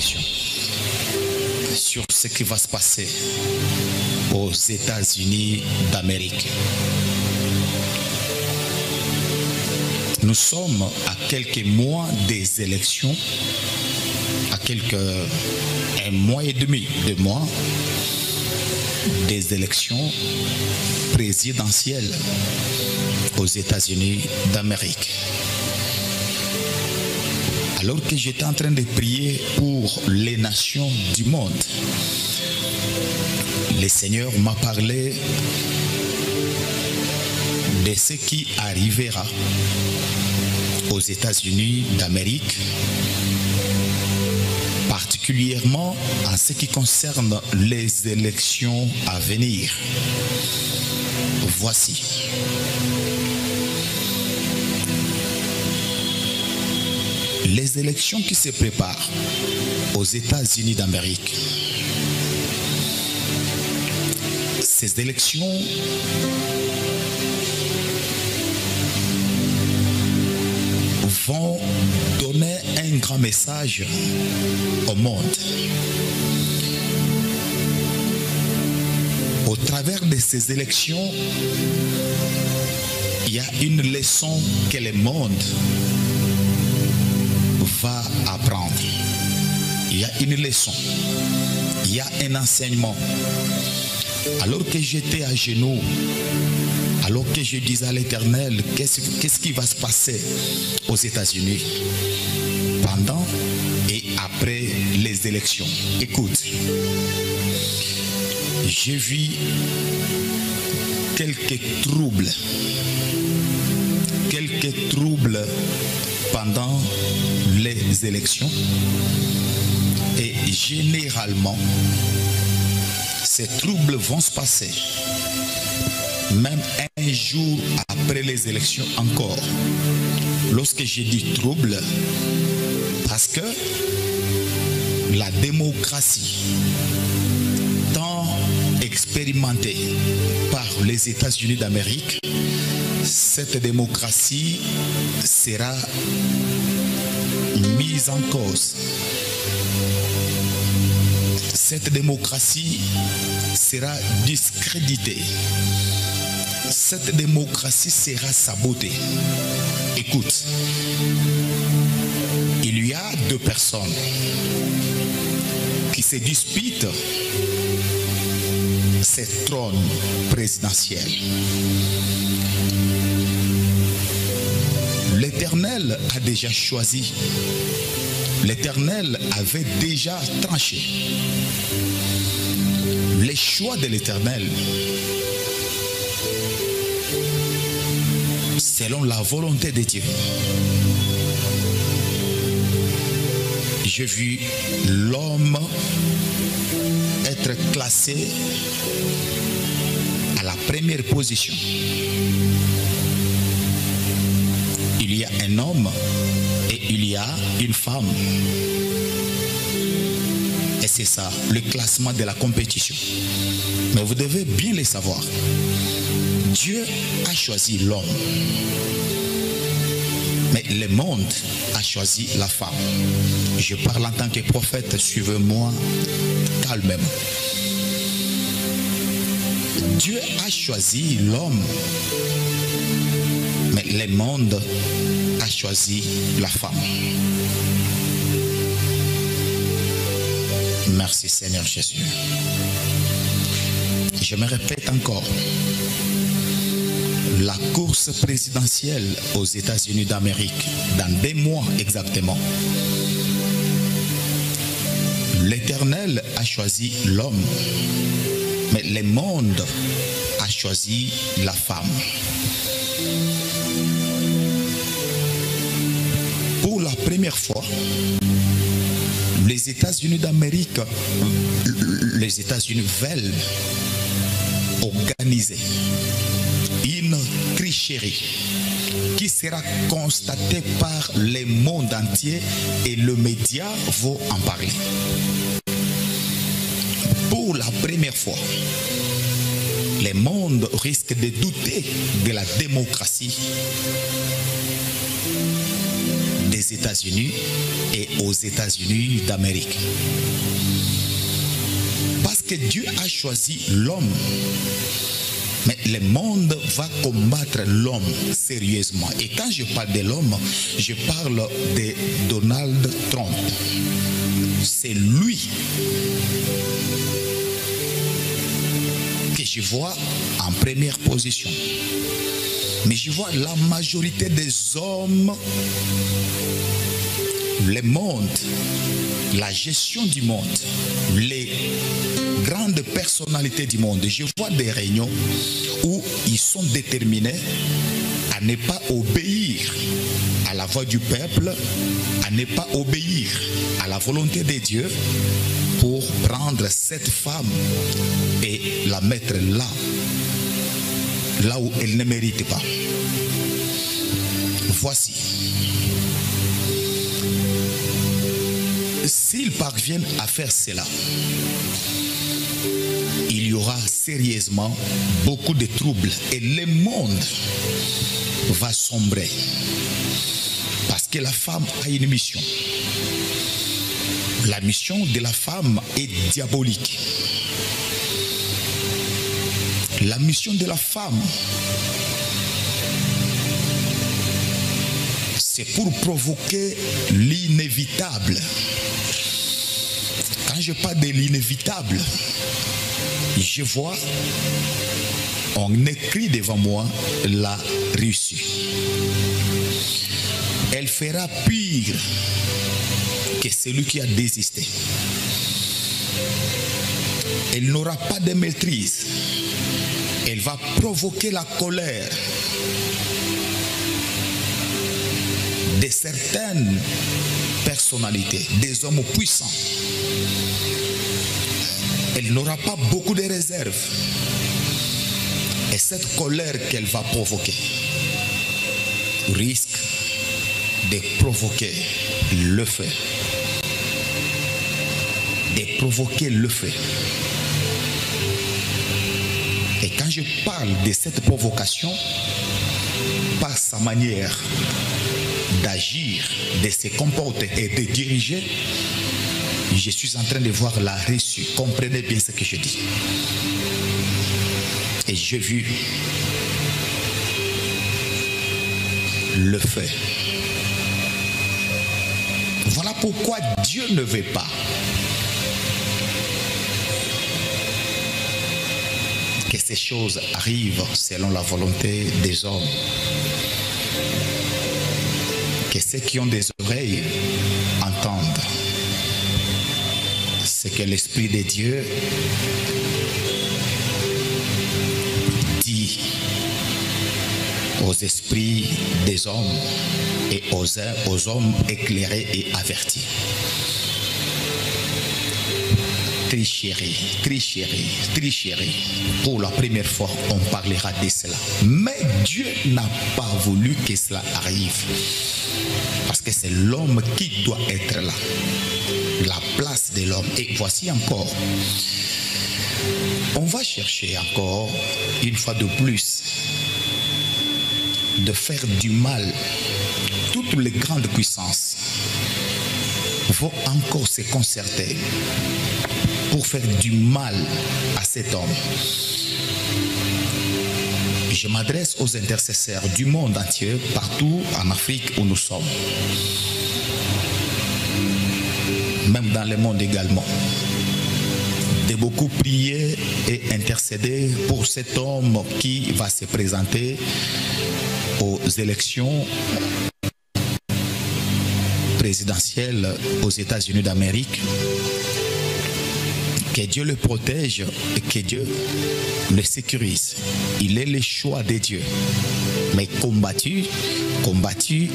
question sur ce qui va se passer aux États-Unis d'Amérique. Nous sommes à quelques mois des élections, à un mois et demi, 2 mois des élections présidentielles aux États-Unis d'Amérique. Alors que j'étais en train de prier pour les nations du monde, le Seigneur m'a parlé de ce qui arrivera aux États-Unis d'Amérique, particulièrement en ce qui concerne les élections à venir. Voici. Les élections qui se préparent aux États-Unis d'Amérique. Ces élections vont donner un grand message au monde. Au travers de ces élections, il y a une leçon que le monde va apprendre. Il y a une leçon, il y a un enseignement. Alors que j'étais à genoux, alors que je disais à l'Éternel, qu'est-ce qui va se passer aux États-Unis pendant et après les élections? Écoute, j'ai vu quelques troubles pendant les élections, et généralement ces troubles vont se passer même un jour après les élections encore. Lorsque je dis trouble, parce que la démocratie tant expérimentée par les États-Unis d'Amérique, cette démocratie sera mise en cause. Cette démocratie sera discréditée. Cette démocratie sera sabotée. Écoute, il y a 2 personnes qui se disputent ce trône présidentiel. L'Éternel a déjà choisi. L'Éternel avait déjà tranché. Les choix de l'Éternel, selon la volonté de Dieu. J'ai vu l'homme être classé à la première position. Il y a un homme et il y a une femme. Et c'est ça, le classement de la compétition. Mais vous devez bien le savoir. Dieu a choisi l'homme. Mais le monde a choisi la femme. Je parle en tant que prophète, suivez-moi calmement. Dieu a choisi l'homme. Mais le monde a choisi la femme. Merci Seigneur Jésus. Je me répète encore. La course présidentielle aux États-Unis d'Amérique, dans 2 mois exactement, l'Éternel a choisi l'homme, mais le monde a choisi la femme. Pour la première fois, les États-Unis d'Amérique, les États-Unis veulent organiser une tricherie qui sera constatée par le monde entier et le média vont en parler. Pour la première fois, le monde risque de douter de la démocratie des des États-Unis et aux États-Unis d'Amérique. Parce que Dieu a choisi l'homme. Mais le monde va combattre l'homme sérieusement. Et quand je parle de l'homme, je parle de Donald Trump. C'est lui que je vois en première position. Mais je vois la majorité des hommes, le monde, la gestion du monde, les grandes personnalités du monde. Je vois des réunions où ils sont déterminés à ne pas obéir à la voix du peuple, à ne pas obéir à la volonté de Dieu pour prendre cette femme et la mettre là où elle ne mérite pas. Voici. S'ils parviennent à faire cela, il y aura sérieusement beaucoup de troubles et le monde va sombrer. Parce que la femme a une mission. La mission de la femme est diabolique. La mission de la femme, c'est pour provoquer l'inévitable. Quand je parle de l'inévitable, je vois, on écrit devant moi la Russie. Elle fera pire que celui qui a désisté. Elle n'aura pas de maîtrise. Elle va provoquer la colère de certaines personnalités, des hommes puissants. Elle n'aura pas beaucoup de réserves. Et cette colère qu'elle va provoquer risque de provoquer le feu. De provoquer le feu. Et quand je parle de cette provocation, par sa manière d'agir, de se comporter et de diriger, je suis en train de voir la Russie. Comprenez bien ce que je dis. Et j'ai vu le feu. Voilà pourquoi Dieu ne veut pas que ces choses arrivent selon la volonté des hommes. Que ceux qui ont des oreilles entendent ce que l'Esprit de Dieu dit aux esprits des hommes et aux hommes éclairés et avertis. Tricherie, tricherie, tricherie. Pour la première fois, on parlera de cela. Mais Dieu n'a pas voulu que cela arrive. Parce que c'est l'homme qui doit être là. La place de l'homme. Et voici encore. On va chercher encore, une fois de plus, de faire du mal. Toutes les grandes puissances vont encore se concerter pour faire du mal à cet homme. Je m'adresse aux intercesseurs du monde entier, partout en Afrique où nous sommes. Même dans le monde également. De beaucoup prier et intercéder pour cet homme qui va se présenter aux élections présidentielles aux États-Unis d'Amérique. Que Dieu le protège et que Dieu le sécurise. Il est le choix de Dieu. Mais combattu,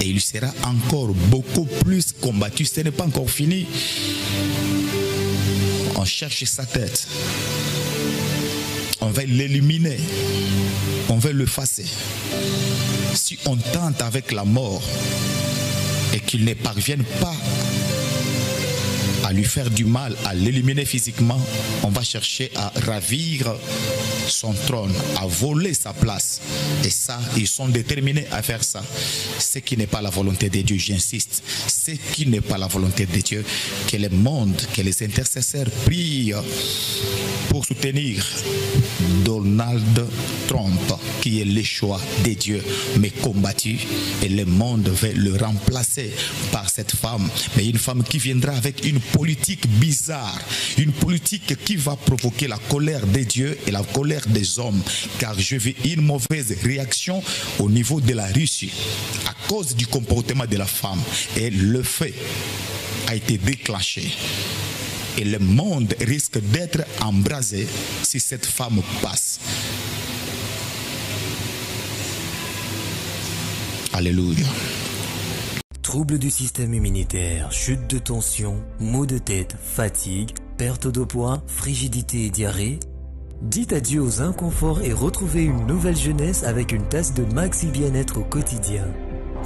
et il sera encore beaucoup plus combattu. Ce n'est pas encore fini. On cherche sa tête. On va l'éliminer. On va l'effacer. Si on tente avec la mort et qu'il ne parvienne pas à à lui faire du mal, à l'éliminer physiquement, on va chercher à ravir son trône, à voler sa place. Et ça, ils sont déterminés à faire ça. Ce qui n'est pas la volonté de Dieu, j'insiste, ce qui n'est pas la volonté de Dieu, que le monde, que les intercesseurs prient pour soutenir Donald Trump, qui est le choix de Dieu, mais combattu, et le monde veut le remplacer par cette femme, mais une femme qui viendra avec une politique bizarre, une politique qui va provoquer la colère de Dieu et la colère des hommes, car je vis une mauvaise réaction au niveau de la Russie à cause du comportement de la femme, et le fait a été déclenché. Et le monde risque d'être embrasé si cette femme passe. Alléluia. Troubles du système immunitaire, chute de tension, maux de tête, fatigue, perte de poids, frigidité et diarrhée. Dites adieu aux inconforts et retrouvez une nouvelle jeunesse avec une tasse de Maxi Bien-être au quotidien.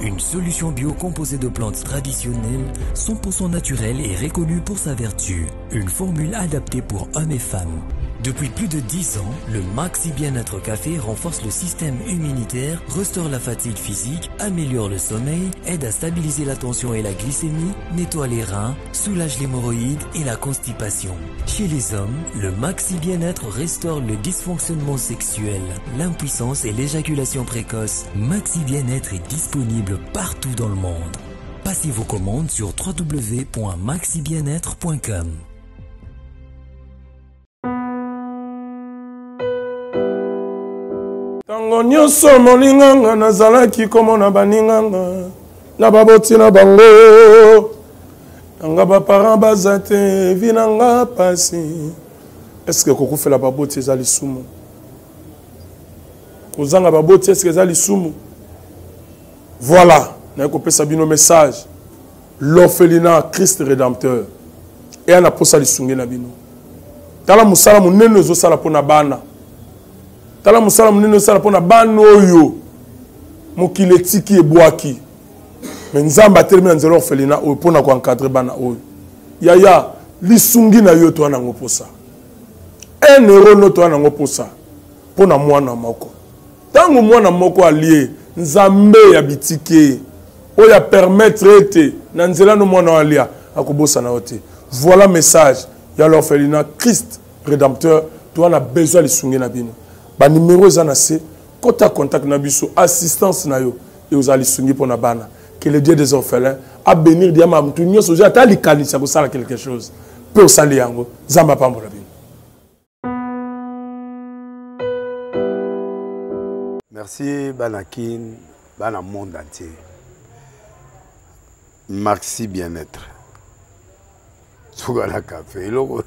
Une solution bio composée de plantes traditionnelles, 100% naturelle et reconnue pour sa vertu. Une formule adaptée pour hommes et femmes. Depuis plus de 10 ans, le Maxi Bien-être Café renforce le système immunitaire, restaure la fatigue physique, améliore le sommeil, aide à stabiliser la tension et la glycémie, nettoie les reins, soulage l'hémorroïde et la constipation. Chez les hommes, le Maxi Bien-être restaure le dysfonctionnement sexuel, l'impuissance et l'éjaculation précoce. Maxi Bien-être est disponible partout dans le monde. Passez vos commandes sur www.maxibienêtre.com. Tango nyonso molinganga nazalaki komona baninganga na baboti na bango nanga baparent baza te vi nanga pasi. Est-ce que kokufela baboti eza lisumu? Kozanga baboti est-ce que eza lisumu? Voilà, naye kopesa bino message. L'orphelinat Christ rédempteur et ana posa lisunge na bino. Tala musala munene ezosala pona bana. Tala musala munene osala pona bana oyo mokili etiki ebwaki. Mais nzamba atelemi na nzela orphelinat oyo pona ko encadrer bana oyo. Yaya lisungi na yo to anango posa. Un euro no to anango posa pona mwana moko. Tango mwana moko alie nzambe ya bitike oya permettre ete na nzela no mwana alia akobosa na ote. Voilà message ya l'orphelinat Christ rédempteur to ana besoin lisungi na bino. Ba numéro za na se kota contact na biso assistance na yo et aux alisungi pona bana. Que le Dieu des orphelins a bénir diama mtu nyoso ja ta likanisa ko sala quelque chose. Pe osali yango zamba pambola bino. Merci Banakin, Bana monde entier. Maxi Bien-être. Sougala café, logo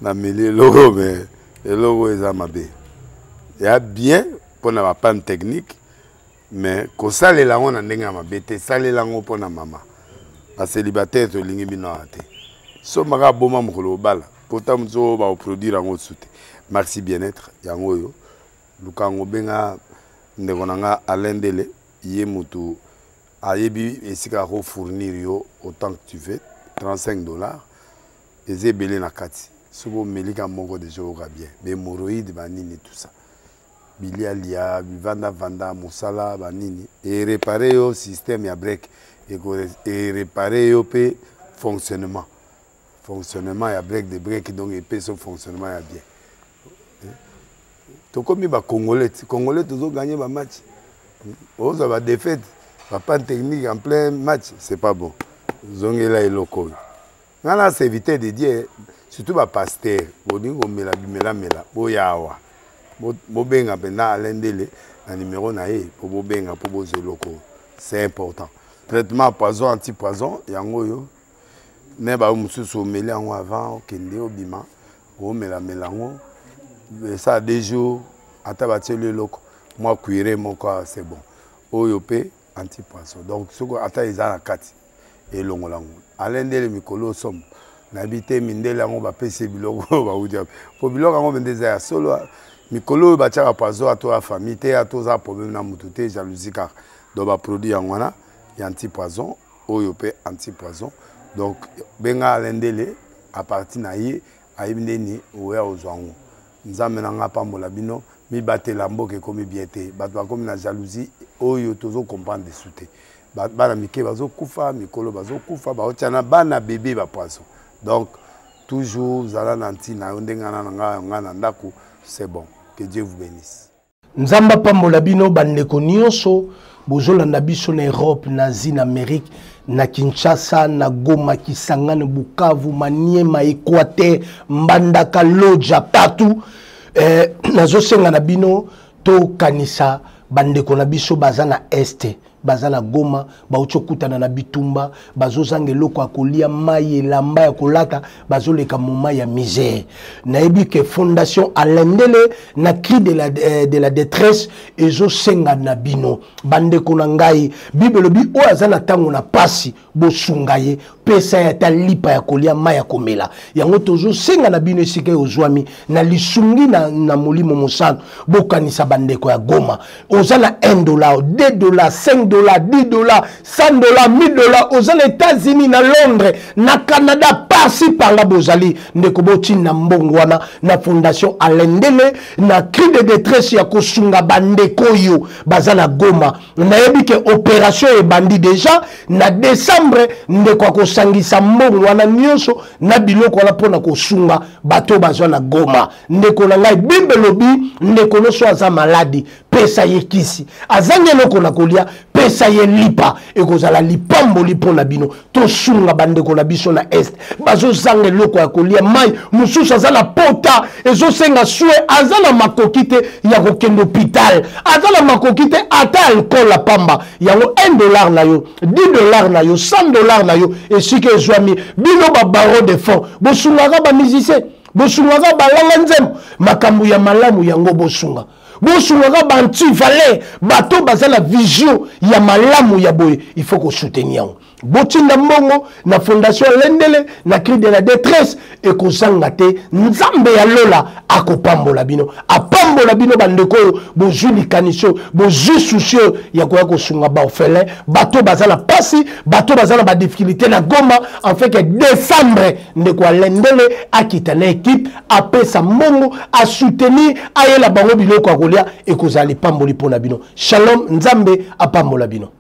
na mêlé logo mais le logo est à ma baie. Il y a bien pour la panne technique, mais quand ça les langues on a ma bête, ça les langues pour la maman. La célibataire to lingi binoate. So maga boma mukolo bala. Pourtant so ba produire en soute. Maxi Bien-être yango yo. Lukango benga ndekonanga alendele yé mutu ayebi esika ko fournir yo autant que tu veux $35 et zebele na kati. Sobo melika moko de joga bien mais hémorroïdes banini tout ça bilialia vanda musala banini et réparer au système ya break et réparer au pe fonctionnement ya break de break donc et son fonctionnement ya bien to comme ba congolais toujours gagner ba match on va défaite pas technique en plein match c'est pas bon zongela et loco ngana c'est éviter de dire surtout ba pasteur boningo mela boyawa bobenga pena alendele na numéro na e po bobenga po bozeloko c'est important traitement poison anti-poison yango yo ne ba mususu mela ngo avant kende obima o mela ngo ça 2 jours ata bateli loko moi cuire mon corps c'est bon oyo pe anti-poison donc soko ata izana kati et longolango alendele mikolo somme n'habité mindela ngo ba pese biloko ba udia po biloko ngo bendeza ya solo mikolo ba tchaka poison à toi famille te à toi problème na mututé jalousie car do ba produit ngwana ya anti poison oyo pe anti poison Donc benga alendele à partir na ye ayibindeni oya ozwango nzambe nanga pambola bino mi batela mboke komi biete bato bakomi na jalousie oyo tozo comprendre de souté bana mike bazo kufa mikolo bazo kufa baotiana bana bébé ba poisson. Donc toujours zala nanti na ndengana nga na ndako, c'est bon, que Dieu vous bénisse. Nzamba pambola bino bandeko nyonso bozolanda biso na Europe, na Asie, na Amérique, na Kinshasa, na Goma, Kisangani, Bukavu, Maniema, Équateur, Mbandaka, Lodja, partout. Nazosenga na bino to kanisa bandeko na biso bazana este. Bazana Goma, bautokutana na bitumba, bazozange loko akolia mai elamba ya kolata, bazoleka moma ya misère. Naebi ke fondation Alendele na cri de la détresse ezo senga na bino. Bande konangai, Bible bi o azana tango na pasi bo sungaye, pesa ya talipa ya kolia mai ya komela. Yango tozo senga na bino esike ozwami na lisungi na molimo mosano bo kanisa bandeko ya Goma. Ozana $1, $2, $5, $10, $100, $100, $1000 aux États-Unis, na Londres, na Canada, par-ci par-là, bozali, ndekoboti na mbongwana, na fondation Alendele, na cri de détresse ya kosunga bandeko yo, bazala Goma. Na yebi ke opération e bandi déjà, na décembre, ndeko kosangisa mbongwana nyonso, na biloko wana pona kosunga, bato bazala Goma. Ndeko na ngai, Bible lobi, ndeko no so aza maladi, pesa yekisi. Azange no kona kolia, pesa ye lipa ekozala lipambo lipo na bino to sunga bandeko na biso na est bazo zange loko ya kolia mai mususu azala pota ezo senga sue azala makokite ya kokendo hôpital azala makokite ata alcool la pamba yango $1 na yo $10 na yo $100 na yo esike ezwami bino ba baro de fond bosungaka ba musicien bosungaka balanga nzembo makambo ya malamu yango bosunga bosungaka banti valeur bato bazala vision ya malamu ya boye il faut que soutenir botinda mbongo na fondation Alendele na cri de la détresse et kozanga te nzambe ya lola akopambola bino apambola bino bandeko bozuli kaniso bozui soucieux ya koya kosunga ba orphelin bato bazala pasi bato bazala ba difficulté na Goma en fait que décembre ndeko Alendele akita na équipe apesa mbongo a soutenir ayela bango biloko akolia et kozali pamboli pona bino shalom nzambe apambola bino.